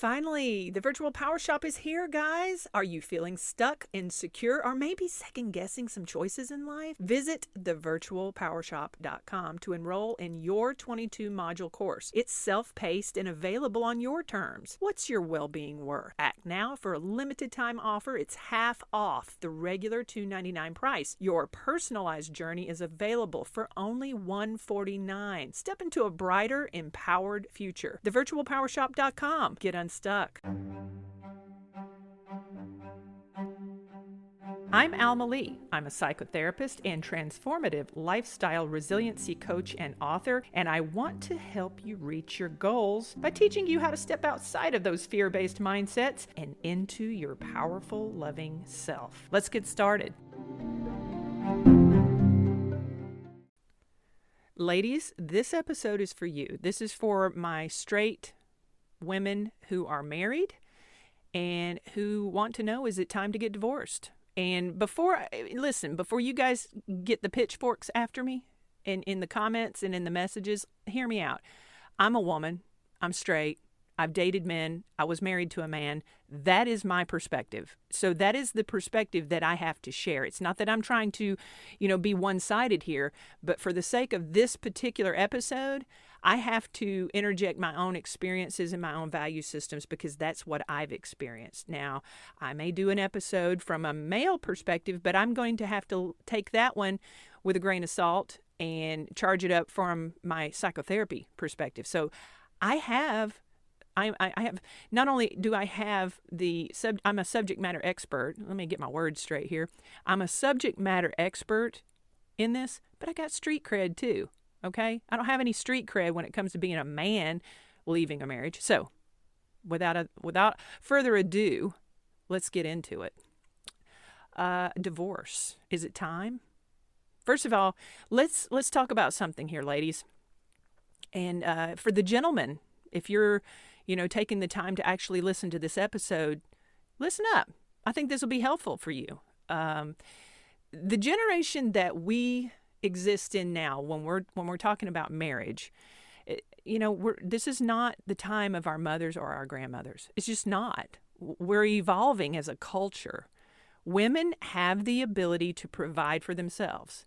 Finally, the virtual power shop is here, guys. Are you feeling stuck, insecure, or maybe second guessing some choices in life? Visit thevirtualpowershop.com to enroll in your 22 module course. It's self-paced and available on your terms. What's your well-being worth? Act now for a limited time offer. It's half off the regular $299 price. Your personalized journey is available for only $149. Step into a brighter, empowered future. Thevirtualpowershop.com. Get unstuck. I'm Alma Lee. I'm a psychotherapist and transformative lifestyle resiliency coach and author, and I want to help you reach your goals by teaching you how to step outside of those fear-based mindsets and into your powerful, loving self. Let's get started. Ladies, this episode is for you. This is for my straight women who are married and who want to know, is it time to get divorced? And before you guys get the pitchforks after me in the comments and in the messages, hear me out. I'm a woman. I'm straight. I've dated men. I was married to a man. That is my perspective. So that is the perspective that I have to share. It's not that I'm trying to, be one-sided here, but for the sake of this particular episode, I have to interject my own experiences and my own value systems because that's what I've experienced. Now, I may do an episode from a male perspective, but I'm going to have to take that one with a grain of salt and charge it up from my psychotherapy perspective. So I have, not only do I have I'm a subject matter expert. Let me get my words straight here. I'm a subject matter expert in this, but I got street cred too. Okay? I don't have any street cred when it comes to being a man leaving a marriage. So, without further ado, let's get into it. Divorce. Is it time? First of all, let's talk about something here, ladies. And for the gentlemen, if you're, taking the time to actually listen to this episode, listen up. I think this will be helpful for you. The generation that we exist in now, when we're talking about marriage, this is not the time of our mothers or our grandmothers. It's just not. We're evolving as a culture. Women have the ability to provide for themselves.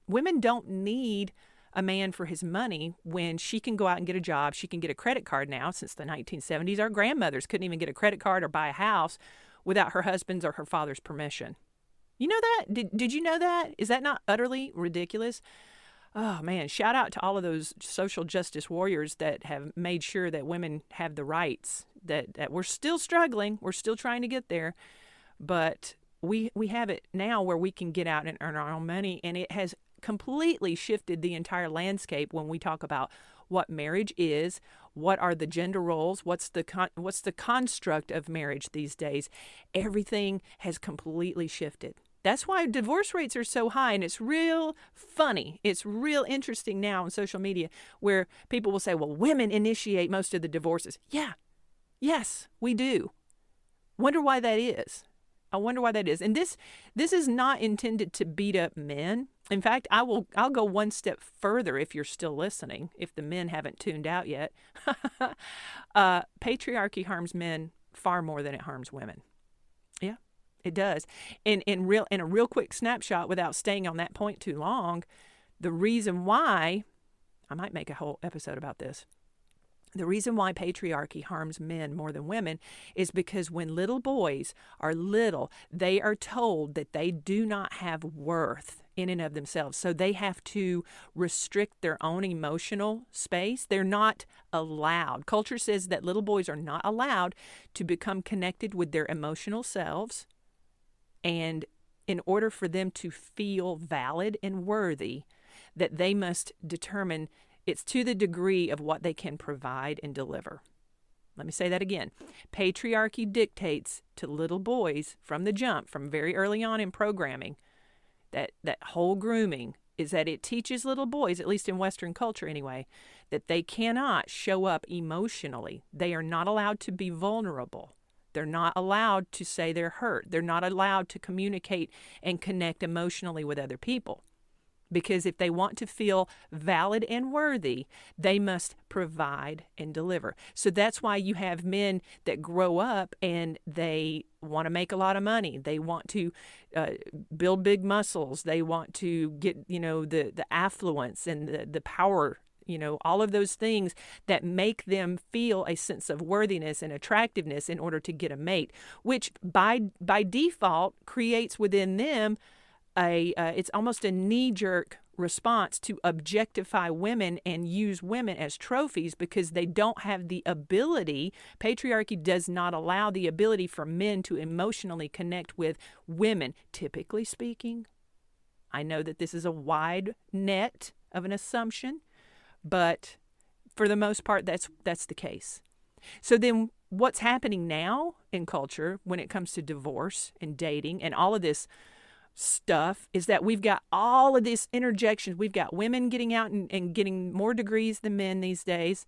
Women don't need a man for his money when she can go out and get a job. She can get a credit card now. Since the 1970s, our grandmothers couldn't even get a credit card or buy a house without her husband's or her father's permission. You know that? Did you know that? Is that not utterly ridiculous? Oh, man, shout out to all of those social justice warriors that have made sure that women have the rights, that we're still struggling. We're still trying to get there. But we have it now where we can get out and earn our own money, and it has completely shifted the entire landscape when we talk about what marriage is, what are the gender roles, what's the construct of marriage these days. Everything has completely shifted. That's why divorce rates are so high, and it's real funny. It's real interesting now on social media where people will say, well, women initiate most of the divorces. Yeah, yes, we do. Wonder why that is. I wonder why that is. And this is not intended to beat up men. In fact, I'll go one step further if you're still listening, if the men haven't tuned out yet. Patriarchy harms men far more than it harms women. Yeah. It does. In a real quick snapshot, without staying on that point too long, the reason why, I might make a whole episode about this. The reason why patriarchy harms men more than women is because when little boys are little, they are told that they do not have worth in and of themselves. So they have to restrict their own emotional space. They're not allowed. Culture says that little boys are not allowed to become connected with their emotional selves. And in order for them to feel valid and worthy, that they must determine it's to the degree of what they can provide and deliver. Let me say that again. Patriarchy dictates to little boys from the jump, from very early on in programming, that whole grooming is that it teaches little boys, at least in Western culture anyway, that they cannot show up emotionally. They are not allowed to be vulnerable. They're not allowed to say they're hurt. They're not allowed to communicate and connect emotionally with other people. Because if they want to feel valid and worthy, they must provide and deliver. So that's why you have men that grow up and they want to make a lot of money. They want to build big muscles. They want to get, the affluence and the power, all of those things that make them feel a sense of worthiness and attractiveness in order to get a mate, which by default creates within them it's almost a knee-jerk response to objectify women and use women as trophies because they don't have the ability. Patriarchy does not allow the ability for men to emotionally connect with women, typically speaking. I know that this is a wide net of an assumption, but for the most part, that's the case. So then what's happening now in culture when it comes to divorce and dating and all of this stuff is that we've got all of these interjections. We've got women getting out and getting more degrees than men these days.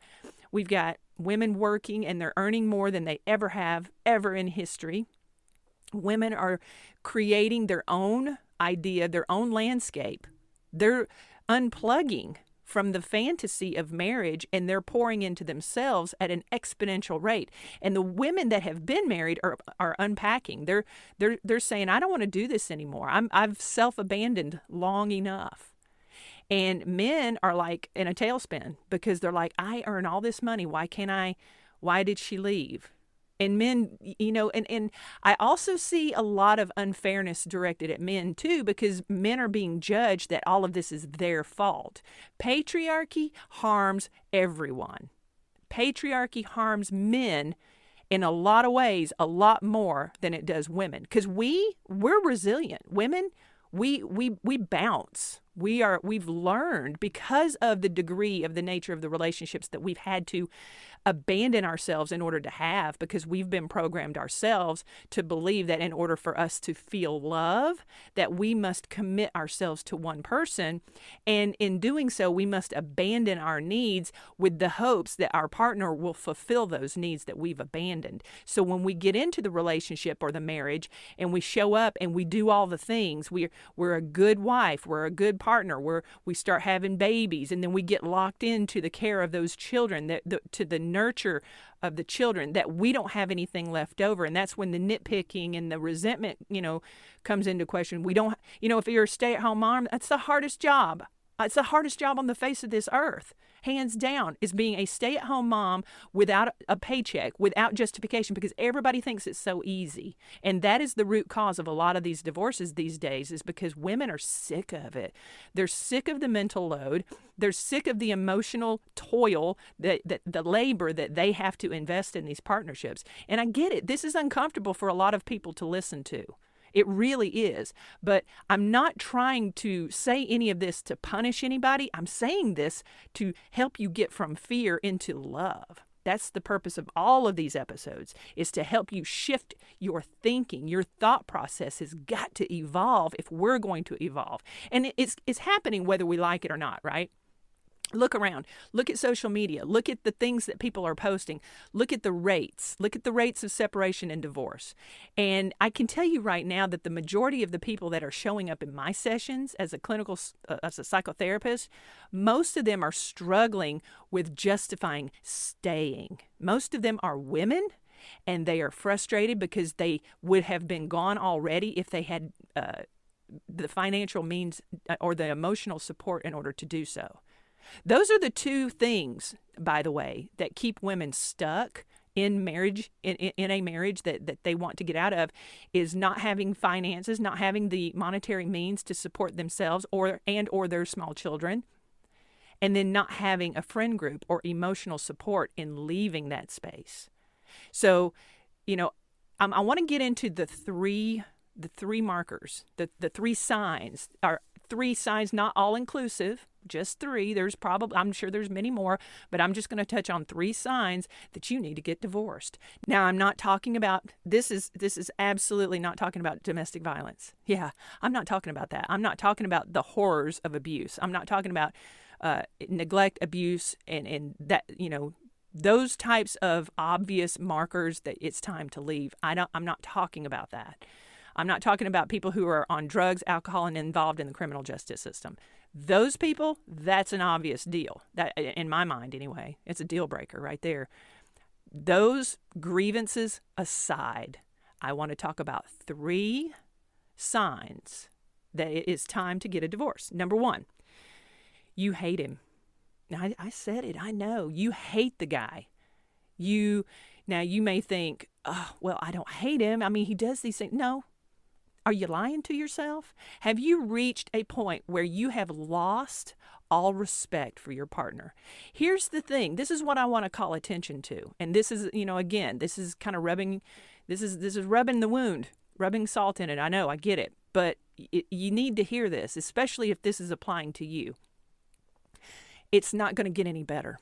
We've got women working and they're earning more than they ever have ever in history. Women are creating their own idea, their own landscape. They're unplugging from the fantasy of marriage and they're pouring into themselves at an exponential rate. And the women that have been married are unpacking. They're saying, I don't want to do this anymore. I've self-abandoned long enough. And men are like in a tailspin because they're like, I earn all this money. Why did she leave? And men, and I also see a lot of unfairness directed at men too, because men are being judged that all of this is their fault. Patriarchy harms everyone. Patriarchy harms men in a lot of ways, a lot more than it does women, because we're resilient. Women, we bounce. We've learned because of the degree of the nature of the relationships that we've had to abandon ourselves in order to have, because we've been programmed ourselves to believe that in order for us to feel love, that we must commit ourselves to one person. And in doing so, we must abandon our needs with the hopes that our partner will fulfill those needs that we've abandoned. So when we get into the relationship or the marriage and we show up and we do all the things, we're a good wife, we're a good partner, we start having babies, and then we get locked into the care of those children, to the nurture of the children, that we don't have anything left over. And that's when the nitpicking and the resentment, comes into question. We don't, if you're a stay-at-home mom, that's the hardest job. It's the hardest job on the face of this earth, hands down, is being a stay-at-home mom without a paycheck, without justification, because everybody thinks it's so easy. And that is the root cause of a lot of these divorces these days, is because women are sick of it. They're sick of the mental load. They're sick of the emotional toil, the labor that they have to invest in these partnerships. And I get it. This is uncomfortable for a lot of people to listen to. It really is. But I'm not trying to say any of this to punish anybody. I'm saying this to help you get from fear into love. That's the purpose of all of these episodes, is to help you shift your thinking. Your thought process has got to evolve if we're going to evolve. And it's happening whether we like it or not, right? Look around. Look at social media. Look at the things that people are posting. Look at the rates. Look at the rates of separation and divorce. And I can tell you right now that the majority of the people that are showing up in my sessions as a psychotherapist, most of them are struggling with justifying staying. Most of them are women, and they are frustrated because they would have been gone already if they had the financial means or the emotional support in order to do so. Those are the two things, by the way, that keep women stuck in marriage, in a marriage that they want to get out of, is not having finances, not having the monetary means to support themselves or their small children, and then not having a friend group or emotional support in leaving that space. So, I want to get into the three markers, the three signs. Are three signs, not all inclusive, just three. I'm sure there's many more, but I'm just going to touch on three signs that you need to get divorced. Now, I'm not talking about, this is absolutely not talking about domestic violence. Yeah, I'm not talking about that. I'm not talking about the horrors of abuse. I'm not talking about neglect, abuse, and that, those types of obvious markers that it's time to leave. I'm not talking about that. I'm not talking about people who are on drugs, alcohol, and involved in the criminal justice system. Those people, that's an obvious deal. That, in my mind anyway, it's a deal breaker right there. Those grievances aside, I want to talk about 3 signs that it is time to get a divorce. Number 1, you hate him. Now, I said it. I know. You hate the guy. Now, you may think, oh, well, I don't hate him. I mean, he does these things. No. Are you lying to yourself? Have you reached a point where you have lost all respect for your partner? Here's the thing. This is what I want to call attention to. And this is, again, this is kind of rubbing the wound, rubbing salt in it. I know, I get it. But you need to hear this, especially if this is applying to you. It's not going to get any better.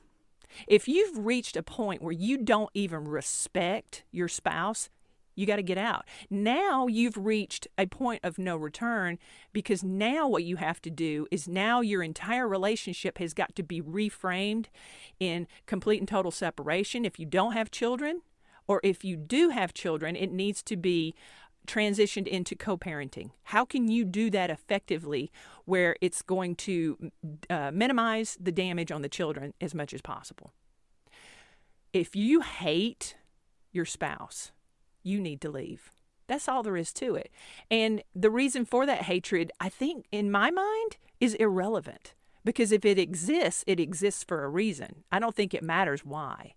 If you've reached a point where you don't even respect your spouse, you got to get out. Now you've reached a point of no return, because now what you have to do is now your entire relationship has got to be reframed in complete and total separation. If you don't have children, or if you do have children, it needs to be transitioned into co-parenting. How can you do that effectively where it's going to minimize the damage on the children as much as possible? If you hate your spouse, you need to leave. That's all there is to it. And the reason for that hatred, I think, in my mind, is irrelevant. Because if it exists for a reason. I don't think it matters why.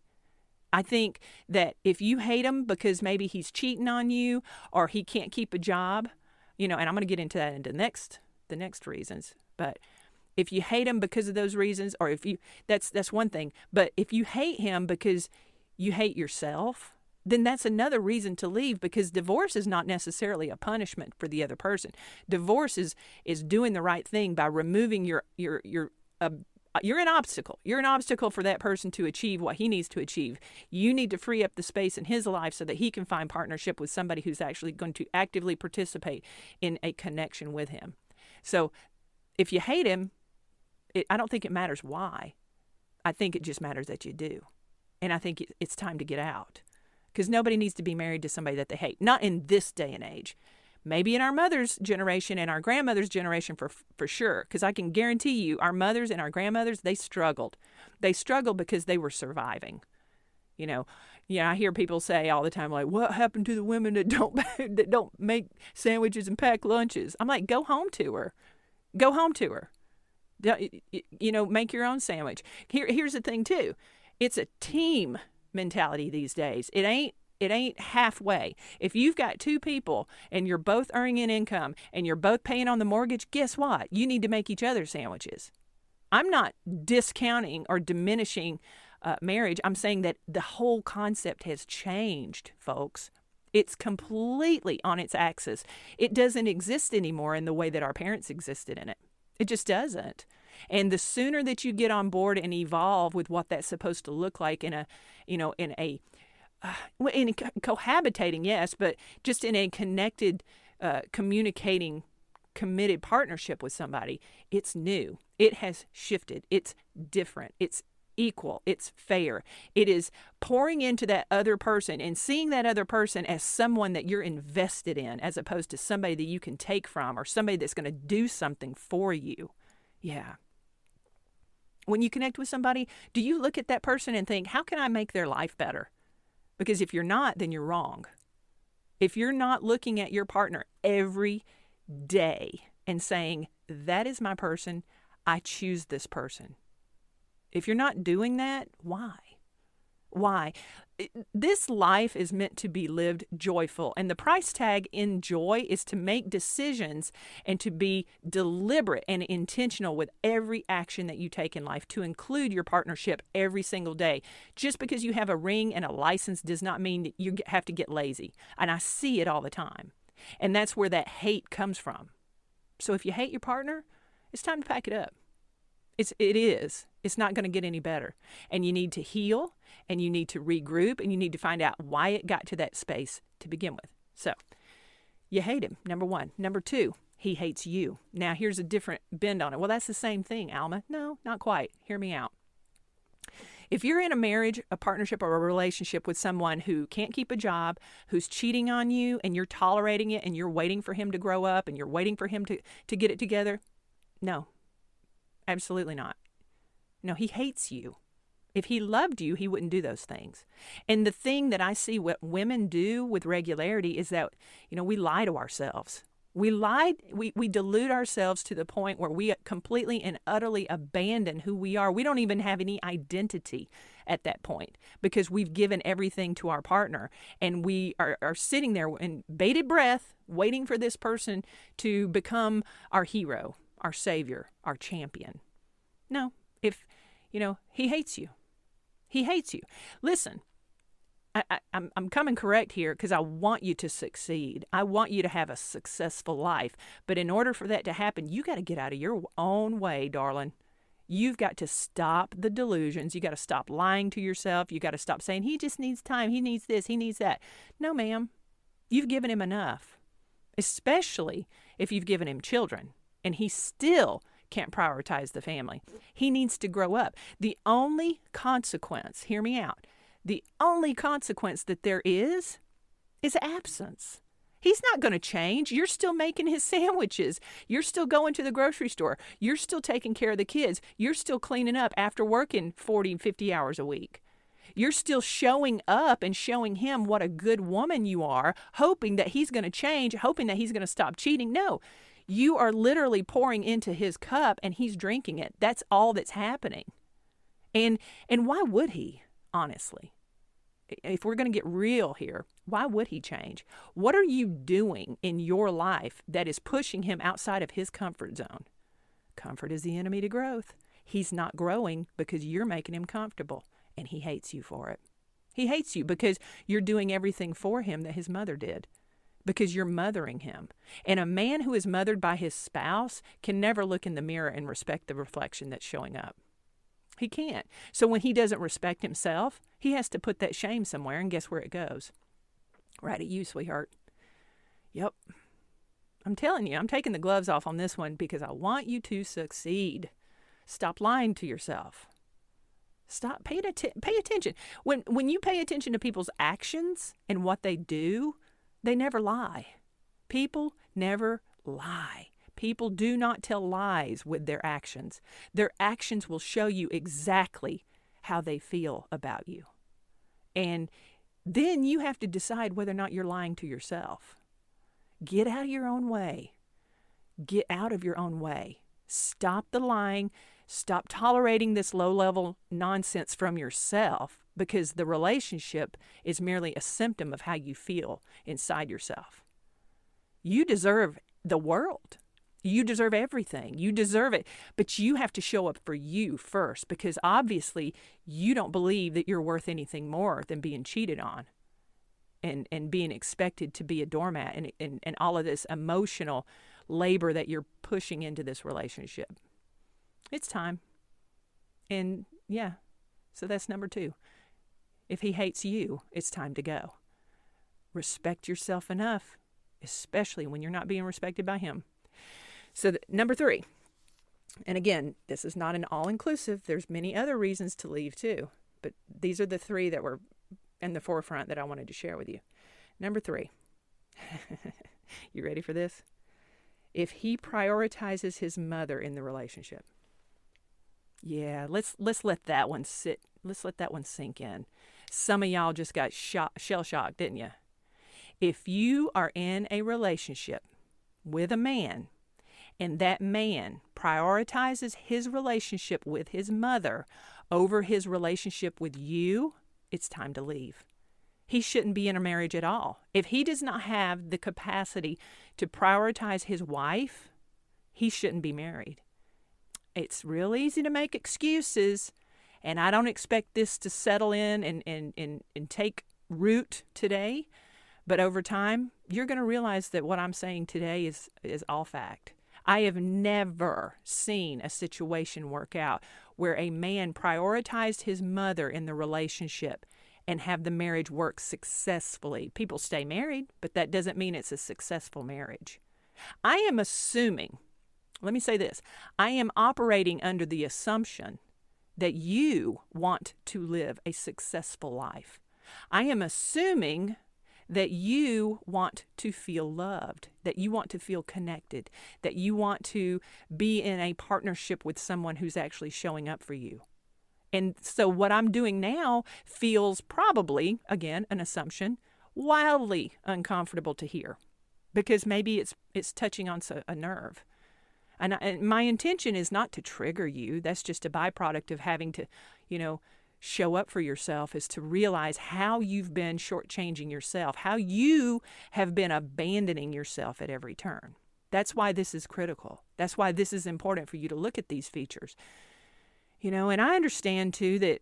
I think that if you hate him because maybe he's cheating on you or he can't keep a job, and I'm going to get into that in the next reasons. But if you hate him because of those reasons, or that's one thing. But if you hate him because you hate yourself, then that's another reason to leave, because divorce is not necessarily a punishment for the other person. Divorce is doing the right thing by removing you're an obstacle. You're an obstacle for that person to achieve what he needs to achieve. You need to free up the space in his life so that he can find partnership with somebody who's actually going to actively participate in a connection with him. So if you hate him, I don't think it matters why. I think it just matters that you do. And I think it's time to get out. Because nobody needs to be married to somebody that they hate. Not in this day and age. Maybe in our mother's generation and our grandmother's generation for sure. Because I can guarantee you, our mothers and our grandmothers, they struggled. They struggled because they were surviving. I hear people say all the time, like, what happened to the women that don't make sandwiches and pack lunches? I'm like, go home to her. Go home to her. Make your own sandwich. Here's the thing, too. It's a team mentality these days. It ain't halfway. If you've got 2 people and you're both earning an income and you're both paying on the mortgage, guess what? You need to make each other sandwiches. I'm not discounting or diminishing marriage. I'm saying that the whole concept has changed, folks. It's completely on its axis. It doesn't exist anymore in the way that our parents existed in it. It just doesn't. And the sooner that you get on board and evolve with what that's supposed to look like in cohabitating, yes, but just in a connected, communicating, committed partnership with somebody, it's new. It has shifted. It's different. It's equal. It's fair. It is pouring into that other person and seeing that other person as someone that you're invested in, as opposed to somebody that you can take from or somebody that's going to do something for you. Yeah. When you connect with somebody, do you look at that person and think, how can I make their life better? Because if you're not, then you're wrong. If you're not looking at your partner every day and saying, that is my person, I choose this person. If you're not doing that, why? Why? This life is meant to be lived joyful, and the price tag in joy is to make decisions and to be deliberate and intentional with every action that you take in life, to include your partnership every single day. Just because you have a ring and a license does not mean that you have to get lazy, and I see it all the time, and that's where that hate comes from. So if you hate your partner, it's time to pack it up. It is. It's not going to get any better. And you need to heal, and you need to regroup, and you need to find out why it got to that space to begin with. So, you hate him, number 1. Number 2, he hates you. Now, here's a different bend on it. Well, that's the same thing, Alma. No, not quite. Hear me out. If you're in a marriage, a partnership, or a relationship with someone who can't keep a job, who's cheating on you, and you're tolerating it, and you're waiting for him to grow up, and you're waiting for him to get it together, no. Absolutely not. No, he hates you. If he loved you, he wouldn't do those things. And the thing that I see what women do with regularity is that, we lie to ourselves. We delude ourselves to the point where we completely and utterly abandon who we are. We don't even have any identity at that point because we've given everything to our partner, and we are sitting there in bated breath waiting for this person to become our hero, our savior, our champion. No, he hates you. He hates you. Listen, I'm coming correct here because I want you to succeed. I want you to have a successful life. But in order for that to happen, you got to get out of your own way, darling. You've got to stop the delusions. You got to stop lying to yourself. You got to stop saying, he just needs time. He needs this. He needs that. No, ma'am. You've given him enough, especially if you've given him children and he still can't prioritize the family. He needs to grow up. The only consequence, hear me out, the only consequence that there is absence. He's not going to change. You're still making his sandwiches. You're still going to the grocery store. You're still taking care of the kids. You're still cleaning up after working 40 and 50 hours a week. You're still showing up and showing him what a good woman you are, hoping that he's going to change, hoping that he's going to stop cheating. No, you are literally pouring into his cup and he's drinking it. That's all that's happening. And why would he, honestly? If we're going to get real here, why would he change? What are you doing in your life that is pushing him outside of his comfort zone? Comfort is the enemy to growth. He's not growing because you're making him comfortable, and he hates you for it. He hates you because you're doing everything for him that his mother did, because you're mothering him. And a man who is mothered by his spouse can never look in the mirror and respect the reflection that's showing up. He can't. So when he doesn't respect himself, he has to put that shame somewhere, and guess where it goes? Right at you, sweetheart. Yep. I'm telling you, I'm taking the gloves off on this one because I want you to succeed. Stop lying to yourself. Stop. Pay attention. When you pay attention to people's actions and what they do, they never lie. People never lie. People do not tell lies with their actions. Their actions will show you exactly how they feel about you. And then you have to decide whether or not you're lying to yourself. Get out of your own way. Get out of your own way. Stop the lying. Stop tolerating this low-level nonsense from yourself, because the relationship is merely a symptom of how you feel inside yourself. You deserve the world. You deserve everything. You deserve it. But you have to show up for you first, because obviously you don't believe that you're worth anything more than being cheated on and being expected to be a doormat and all of this emotional labor that you're pushing into this relationship. It's time. And yeah, so that's number 2. If he hates you, it's time to go. Respect yourself enough, especially when you're not being respected by him. So number 3, and again, this is not an all-inclusive. There's many other reasons to leave too, but these are the 3 that were in the forefront that I wanted to share with you. Number 3, you ready for this? If he prioritizes his mother in the relationship. Yeah, let's let that one sit. Let's let that one sink in. Some of y'all just got shell-shocked, didn't you? If you are in a relationship with a man, and that man prioritizes his relationship with his mother over his relationship with you, it's time to leave. He shouldn't be in a marriage at all. If he does not have the capacity to prioritize his wife, he shouldn't be married. It's real easy to make excuses, and I don't expect this to settle in and take root today, but over time, you're going to realize that what I'm saying today is all fact. I have never seen a situation work out where a man prioritized his mother in the relationship and have the marriage work successfully. People stay married, but that doesn't mean it's a successful marriage. I am assuming, let me say this, I am operating under the assumption that you want to live a successful life. I am assuming that you want to feel loved, that you want to feel connected, that you want to be in a partnership with someone who's actually showing up for you. And so what I'm doing now feels probably, again, an assumption, wildly uncomfortable to hear, because maybe it's touching on a nerve. And my intention is not to trigger you. That's just a byproduct of having to, show up for yourself, is to realize how you've been shortchanging yourself, how you have been abandoning yourself at every turn. That's why this is critical. That's why this is important for you to look at these features. And I understand too that,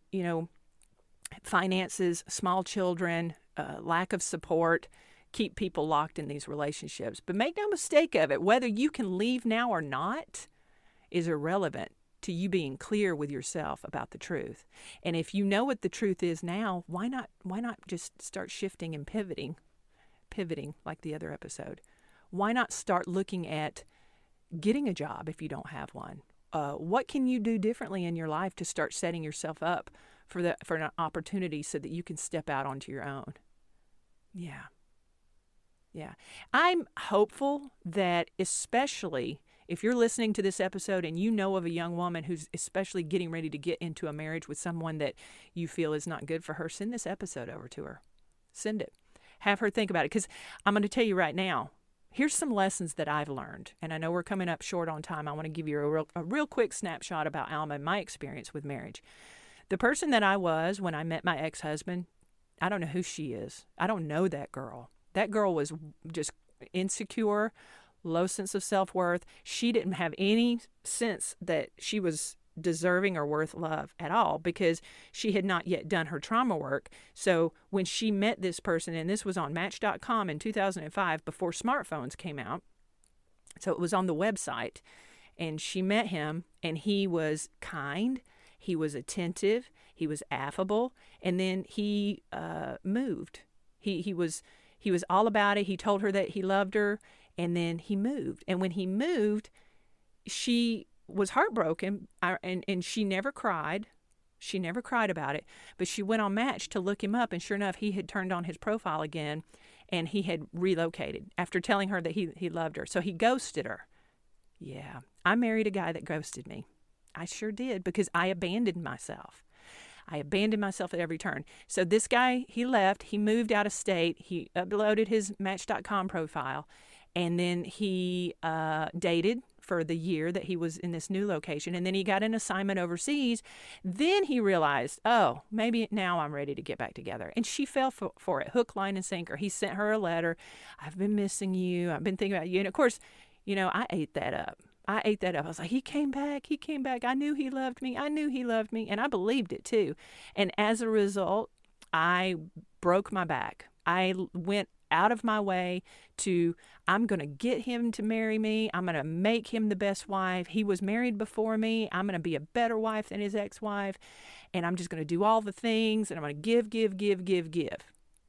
finances, small children, lack of support keep people locked in these relationships. But make no mistake of it, whether you can leave now or not is irrelevant to you being clear with yourself about the truth. And if you know what the truth is now, why not just start shifting and pivoting like the other episode? Why not start looking at getting a job if you don't have one? What can you do differently in your life to start setting yourself up for an opportunity so that you can step out onto your own? Yeah. I'm hopeful that, especially if you're listening to this episode and you know of a young woman who's especially getting ready to get into a marriage with someone that you feel is not good for her, send this episode over to her. Send it. Have her think about it. Because I'm going to tell you right now, here's some lessons that I've learned. And I know we're coming up short on time. I want to give you a real quick snapshot about Alma and my experience with marriage. The person that I was when I met my ex-husband, I don't know who she is. I don't know that girl. That girl was just insecure, low sense of self-worth. She didn't have any sense that she was deserving or worth love at all, because she had not yet done her trauma work. So when she met this person, and this was on Match.com in 2005, before smartphones came out, so it was on the website, and she met him, and he was kind, he was attentive, he was affable, and then he moved. He was all about it. He told her that he loved her, and then he moved. And when he moved, she was heartbroken, and she never cried. She never cried about it, but she went on Match to look him up, and sure enough, he had turned on his profile again, and he had relocated after telling her that he loved her. So he ghosted her. Yeah, I married a guy that ghosted me. I sure did, because I abandoned myself. I abandoned myself at every turn. So this guy, he left. He moved out of state. He uploaded his Match.com profile, and then he dated for the year that he was in this new location, and then he got an assignment overseas. Then he realized, oh, maybe now I'm ready to get back together. And she fell for it, hook, line, and sinker. He sent her a letter. I've been missing you. I've been thinking about you. And of course, I ate that up. I was like, he came back. I knew he loved me. And I believed it too. And as a result, I broke my back. I went out of my way I'm going to get him to marry me. I'm going to make him the best wife. He was married before me. I'm going to be a better wife than his ex-wife. And I'm just going to do all the things. And I'm going to give.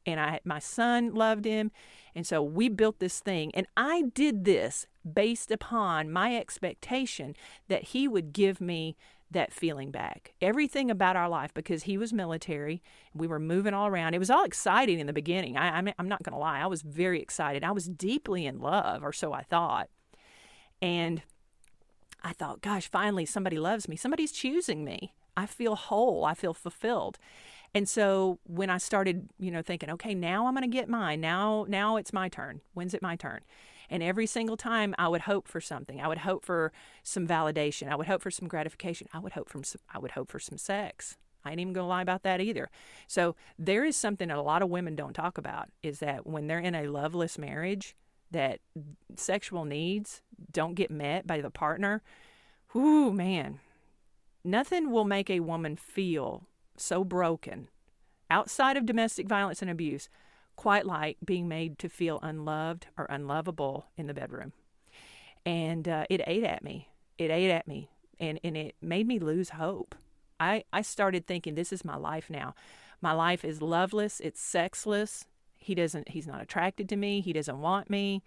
And my son loved him. And so we built this thing. And I did this based upon my expectation that he would give me that feeling back. Everything about our life, because he was military. We were moving all around. It was all exciting in the beginning. I'm not going to lie. I was very excited. I was deeply in love, or so I thought. And I thought, gosh, finally somebody loves me. Somebody's choosing me. I feel whole. I feel fulfilled. And so when I started, thinking, okay, now I'm going to get mine. Now it's my turn. When's it my turn? And every single time I would hope for something. I would hope for some validation. I would hope for some gratification. I would hope for some sex. I ain't even going to lie about that either. So there is something that a lot of women don't talk about, is that when they're in a loveless marriage, that sexual needs don't get met by the partner. Whoo, man. Nothing will make a woman feel so broken outside of domestic violence and abuse quite like being made to feel unloved or unlovable in the bedroom. And it ate at me. And it made me lose hope. I started thinking, this is my life now. My life is loveless. It's sexless. He's not attracted to me. He doesn't want me.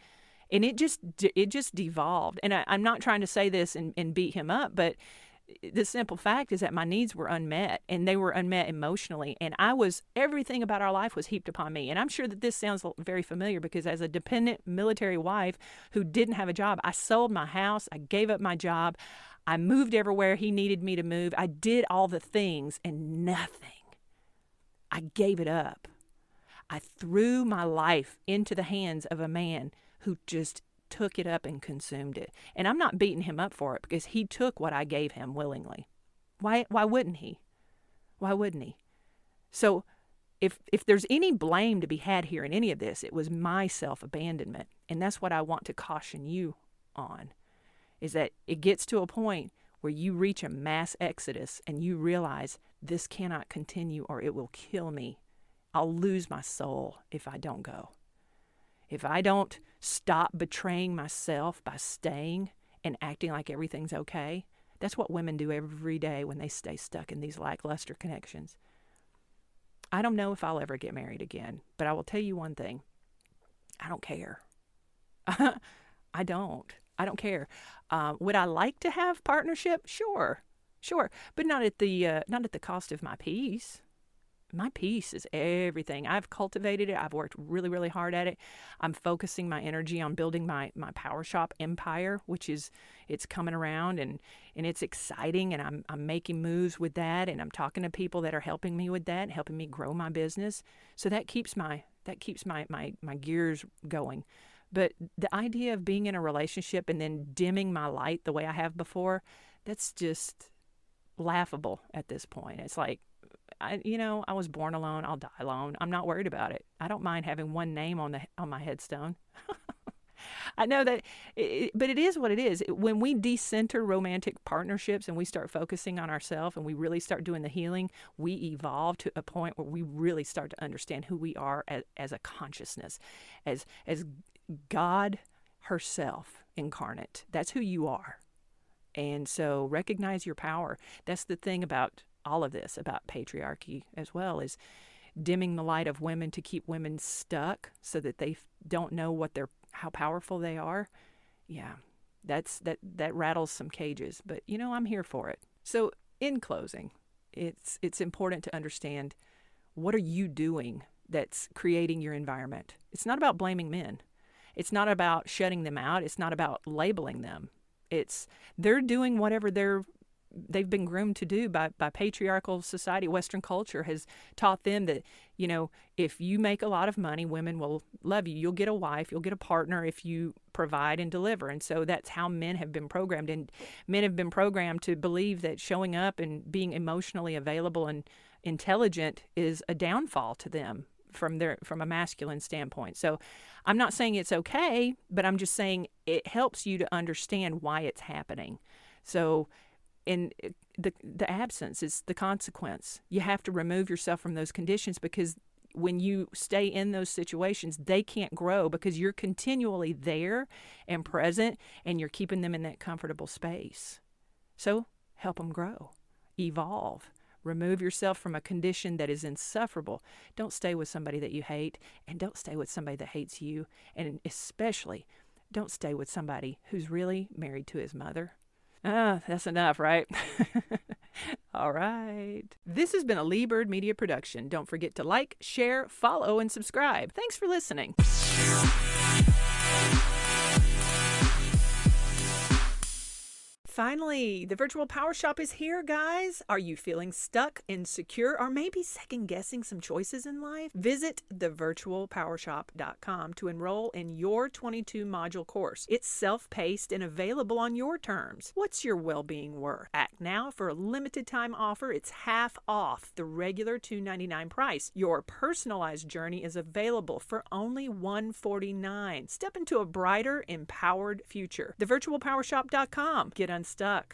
And it just devolved. And I'm not trying to say this and beat him up, but the simple fact is that my needs were unmet, and they were unmet emotionally. And everything about our life was heaped upon me. And I'm sure that this sounds very familiar, because as a dependent military wife who didn't have a job, I sold my house, I gave up my job, I moved everywhere he needed me to move. I did all the things and nothing. I gave it up. I threw my life into the hands of a man who just took it up and consumed it. And I'm not beating him up for it, because he took what I gave him willingly. Why wouldn't he? Why wouldn't he? So if there's any blame to be had here in any of this, it was my self-abandonment. And that's what I want to caution you on, is that it gets to a point where you reach a mass exodus and you realize this cannot continue, or it will kill me. I'll lose my soul if I don't go. If I don't stop betraying myself by staying and acting like everything's okay, that's what women do every day when they stay stuck in these lackluster connections. I don't know if I'll ever get married again, but I will tell you one thing. I don't care. I don't care. Would I like to have partnership? Sure, but not at the cost of my peace. My peace is everything. I've cultivated it. I've worked really, really hard at it. I'm focusing my energy on building my Power Shop empire, which is, it's coming around and it's exciting, and I'm making moves with that, and I'm talking to people that are helping me with that, helping me grow my business. So that keeps my gears going. But the idea of being in a relationship and then dimming my light the way I have before, that's just laughable at this point. It's like, I was born alone. I'll die alone. I'm not worried about it. I don't mind having one name on my headstone. I know that, but it is what it is. When we decenter romantic partnerships and we start focusing on ourselves and we really start doing the healing, we evolve to a point where we really start to understand who we are as a consciousness, as God herself incarnate. That's who you are. And so recognize your power. That's the thing about all of this, about patriarchy as well, is dimming the light of women to keep women stuck so that they don't know how powerful they are. Yeah, that rattles some cages, but I'm here for it. So in closing, it's important to understand, what are you doing that's creating your environment? It's not about blaming men. It's not about shutting them out. It's not about labeling them. They're doing whatever they've been groomed to do by patriarchal society. Western culture has taught them that, if you make a lot of money, women will love you. You'll get a wife, you'll get a partner if you provide and deliver. And so that's how men have been programmed. And men have been programmed to believe that showing up and being emotionally available and intelligent is a downfall to them from a masculine standpoint. So I'm not saying it's okay, but I'm just saying it helps you to understand why it's happening. So in the absence is the consequence. You have to remove yourself from those conditions, because when you stay in those situations, they can't grow because you're continually there and present, and you're keeping them in that comfortable space. So help them grow, evolve, remove yourself from a condition that is insufferable. Don't stay with somebody that you hate, and don't stay with somebody that hates you. And especially, don't stay with somebody who's really married to his mother. That's enough, right? All right. This has been a Lee Bird Media production. Don't forget to like, share, follow, and subscribe. Thanks for listening. Finally, the Virtual Power Shop is here, guys. Are you feeling stuck, insecure, or maybe second-guessing some choices in life? Visit thevirtualpowershop.com to enroll in your 22-module course. It's self-paced and available on your terms. What's your well-being worth? Act now for a limited-time offer. It's half off the regular $299 price. Your personalized journey is available for only $149. Step into a brighter, empowered future. Thevirtualpowershop.com. Get unstuck.